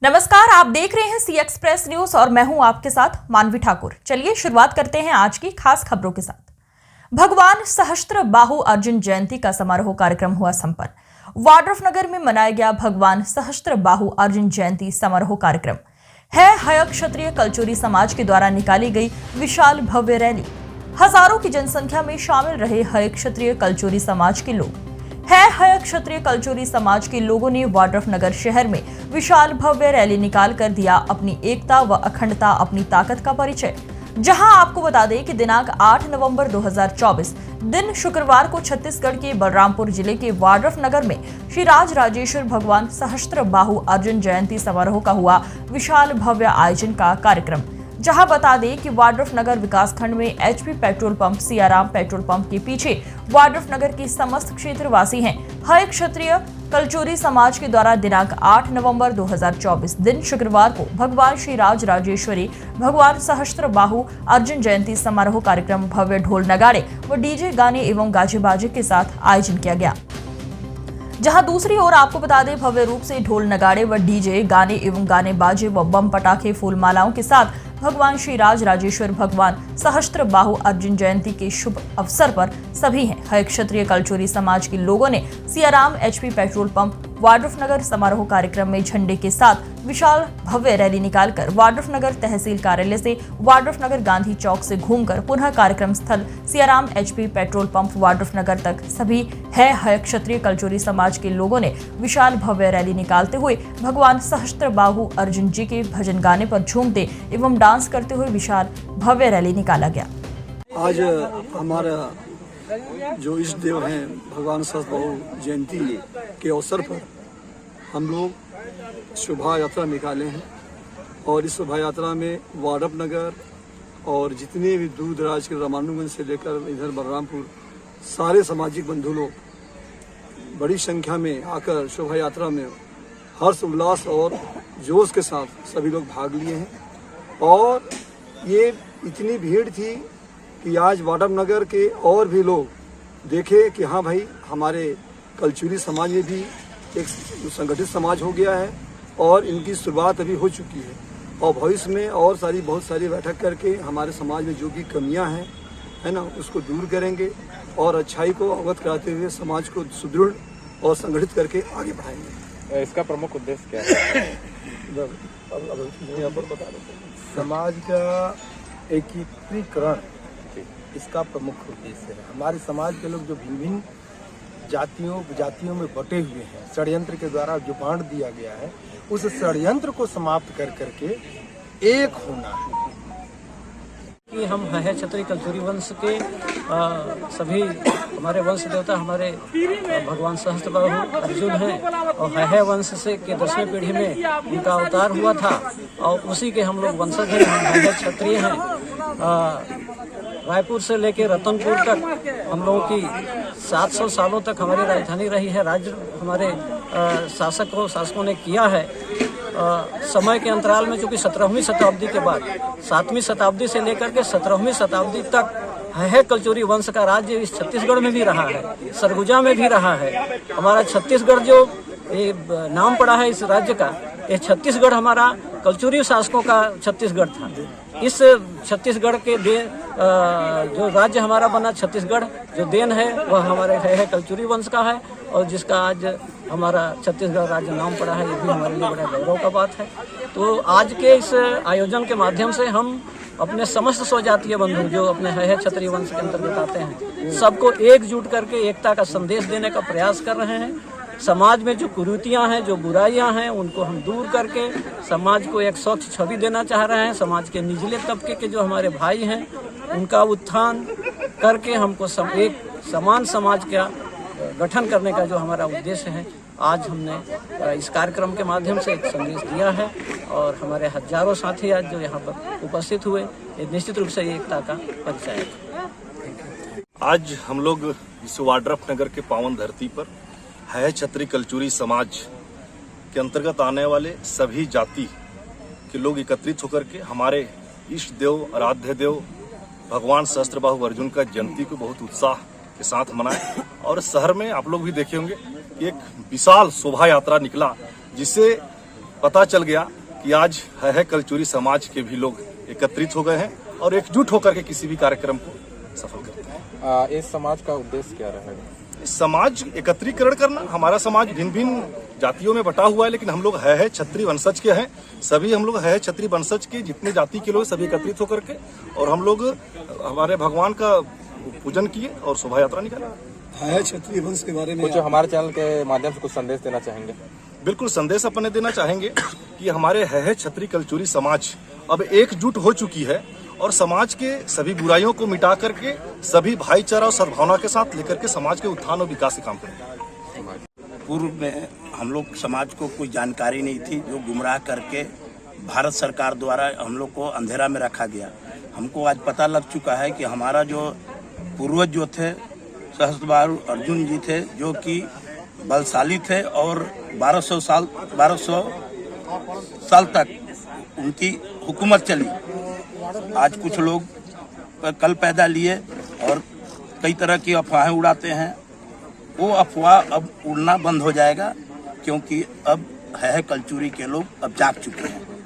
नमस्कार, आप देख रहे हैं सी एक्सप्रेस न्यूज और मैं हूं आपके साथ मानवी ठाकुर। चलिए शुरुआत करते हैं आज की खास खबरों के साथ। भगवान सहस्त्र बाहु अर्जुन जयंती का समारोह कार्यक्रम हुआ संपन्न। वाड्रफनगर में मनाया गया भगवान सहस्त्र बाहु अर्जुन जयंती समारोह कार्यक्रम है हय क्षत्रिय कलचुरी समाज के द्वारा निकाली गई विशाल भव्य रैली। हजारों की जनसंख्या में शामिल रहे हय क्षत्रिय कलचुरी समाज के लोग। हय क्षत्रिय कलचुरी समाज के लोगों ने वाड्रफनगर शहर में विशाल भव्य रैली निकाल कर दिया अपनी एकता व अखंडता, अपनी ताकत का परिचय। जहां आपको बता दें कि दिनांक 8 नवंबर 2024 दिन शुक्रवार को छत्तीसगढ़ के बलरामपुर जिले के वाड्रफनगर में श्री राज राजेश्वर भगवान सहस्त्र बाहु अर्जुन जयंती समारोह का हुआ विशाल भव्य आयोजन का कार्यक्रम। जहां बता दें कि वाड्रफनगर विकासखंड में HP petrol pump, Siyaram petrol pump के पीछे वाड्रफनगर के समस्त क्षेत्रवासी हैं। हय क्षत्रिय कलचुरी समाज के द्वारा दिनांक 8 नवंबर 2024 दिन शुक्रवार को भगवान श्री राज राजेश्वरी भगवान सहस्त्र बाहु अर्जुन जयंती समारोह कार्यक्रम भव्य ढोल नगाड़े व डीजे गाने एवं गाजे बाजे के साथ आयोजन किया गया। जहां दूसरी ओर आपको बता दें, भव्य रूप से ढोल नगाड़े व डीजे गाने एवं गाने बाजे व बम पटाखे फूल मालाओं के साथ भगवान श्री राज राजेश्वर भगवान सहस्त्र बाहु अर्जुन जयंती के शुभ अवसर पर सभी हैं हय क्षत्रिय कलचुरी समाज के लोगों ने Siyaram HP petrol pump Wadrafnagar समारोह कार्यक्रम में झंडे के साथ विशाल भव्य रैली निकालकर वाड्रफनगर तहसील कार्यालय से वाड्रफनगर गांधी चौक से घूमकर पुनः कार्यक्रम स्थल Siyaram HP petrol pump Wadrafnagar तक सभी हय क्षत्रिय कलचुरी समाज के लोगों ने विशाल भव्य रैली निकालते हुए भगवान सहस्त्र बाहु अर्जुन जी के भजन गाने पर झूमते एवं डांस करते हुए विशाल भव्य रैली निकाला गया। आज हमारा जो इष्ट देव हैं भगवान सहस्त्र बाहु जयंती के अवसर पर हम लोग शोभा यात्रा निकाले हैं और इस शोभा यात्रा में वाड्रफनगर और जितने भी दूर दराज के रामानुगंज से लेकर इधर बलरामपुर सारे सामाजिक बंधु लोग बड़ी संख्या में आकर शोभा यात्रा में हर्ष उल्लास और जोश के साथ सभी लोग भाग लिए हैं। और ये इतनी भीड़ थी कि आज वाड्रफनगर के और भी लोग देखे कि हाँ भाई, हमारे कलचुरी समाज में भी एक संगठित समाज हो गया है और इनकी शुरुआत अभी हो चुकी है और भविष्य में और बहुत सारी बैठक करके हमारे समाज में जो भी कमियां हैं है ना, उसको दूर करेंगे और अच्छाई को अवगत कराते हुए समाज को सुदृढ़ और संगठित करके आगे बढ़ाएंगे। इसका प्रमुख उद्देश्य क्या है? यहाँ पर बता देते समाज का एकीकरण इसका प्रमुख उद्देश्य है। हमारे समाज के लोग जो भिन्न भिन्न जातियों में बटे हुए हैं, षड्यंत्र के द्वारा जो बांट दिया गया है, उस षड्यंत्र को समाप्त कर करके एक होना है। कि हम हय क्षत्रिय कलचुरी वंश के सभी हमारे वंश देवता हमारे भगवान सहस्त्र बाहु अर्जुन हैं और हय वंश से के 10वीं पीढ़ी में उनका अवतार हुआ था और उसी के हम लोग वंशज हैं। हम हय क्षत्रिय हैं। रायपुर से लेकर रतनपुर तक हम लोगों की 700 सालों तक हमारी राजधानी रही है। राज्य हमारे शासकों ने किया है। समय के अंतराल में चूंकि 17वीं शताब्दी के बाद 7वीं शताब्दी से लेकर के 17वीं शताब्दी तक हय कलचुरी वंश का राज्य इस छत्तीसगढ़ में भी रहा है, सरगुजा में भी रहा है। हमारा छत्तीसगढ़ जो नाम पड़ा है इस राज्य का, ये छत्तीसगढ़ हमारा कलचुरी शासकों का छत्तीसगढ़ था। इस छत्तीसगढ़ के जो राज्य हमारा बना छत्तीसगढ़, जो देन है वह हमारे हय कलचुरी वंश का है और जिसका आज हमारा छत्तीसगढ़ राज्य नाम पड़ा है, ये भी हमारे लिए बड़ा गौरव का बात है। तो आज के इस आयोजन के माध्यम से हम अपने समस्त स्वजातीय बंधु जो अपने हय क्षत्रिय वंश के अंतर्गत आते हैं, सबको एकजुट करके एकता का संदेश देने का प्रयास कर रहे हैं। समाज में जो कुरीतियां हैं, जो बुराइयां हैं, उनको हम दूर करके समाज को एक स्वच्छ छवि देना चाह रहे हैं। समाज के निचले तबके के जो हमारे भाई हैं, उनका उत्थान करके हमको एक समान समाज का गठन करने का जो हमारा उद्देश्य है, आज हमने इस कार्यक्रम के माध्यम से एक संदेश दिया है और हमारे हजारों साथी आज जो यहाँ पर उपस्थित हुए, ये निश्चित रूप से एकता का परिचय है। आज हम लोग इस वाड्रफनगर के पावन धरती पर हय क्षत्रिय कलचुरी समाज के अंतर्गत आने वाले सभी जाति के लोग एकत्रित होकर के हमारे इष्ट देव, आराध्य देव भगवान सहस्त्र बाहु अर्जुन का जयंती को बहुत उत्साह के साथ मनाए। और शहर में आप लोग भी देखे होंगे एक विशाल शोभा यात्रा निकला, जिससे पता चल गया कि आज है कलचुरी समाज के भी लोग एकत्रित हो गए हैं और एकजुट होकर के किसी भी कार्यक्रम को सफल करते हैं। इस समाज का उद्देश्य क्या रहेगा? समाज एकत्रीकरण करना। हमारा समाज भिन्न भिन्न जातियों में बटा हुआ है, लेकिन हम लोग है क्षत्रिय वंशज के हैं। सभी हम लोग है क्षत्रिय वंशज के जितने जाति के लोग सभी एकत्रित होकर के और हम लोग हमारे भगवान का पूजन किए और शोभा यात्रा निकाले। है क्षत्रिय वंश के बारे में कुछ हमारे चैनल के माध्यम से कुछ संदेश देना चाहेंगे? बिल्कुल संदेश अपने देना चाहेंगे कि हमारे है क्षत्रिय कलचुरी समाज अब एकजुट हो चुकी है और समाज के सभी बुराइयों को मिटा करके सभी भाईचारा और सद्भावना के साथ लेकर के समाज के उत्थान और विकास के काम करेंगे। पूर्व में हम लोग समाज को कोई जानकारी नहीं थी, जो गुमराह करके भारत सरकार द्वारा हम लोग को अंधेरा में रखा गया। हमको आज पता लग चुका है कि हमारा जो पूर्वज जो थे सहस्त्रबाहु अर्जुन जी थे, जो कि बलशाली थे और 1200 साल तक उनकी हुकूमत चली। आज कुछ लोग कल पैदा लिए और कई तरह की अफवाहें उड़ाते हैं। वो अफवाह अब उड़ना बंद हो जाएगा, क्योंकि अब है कलचुरी के लोग अब जाग चुके हैं।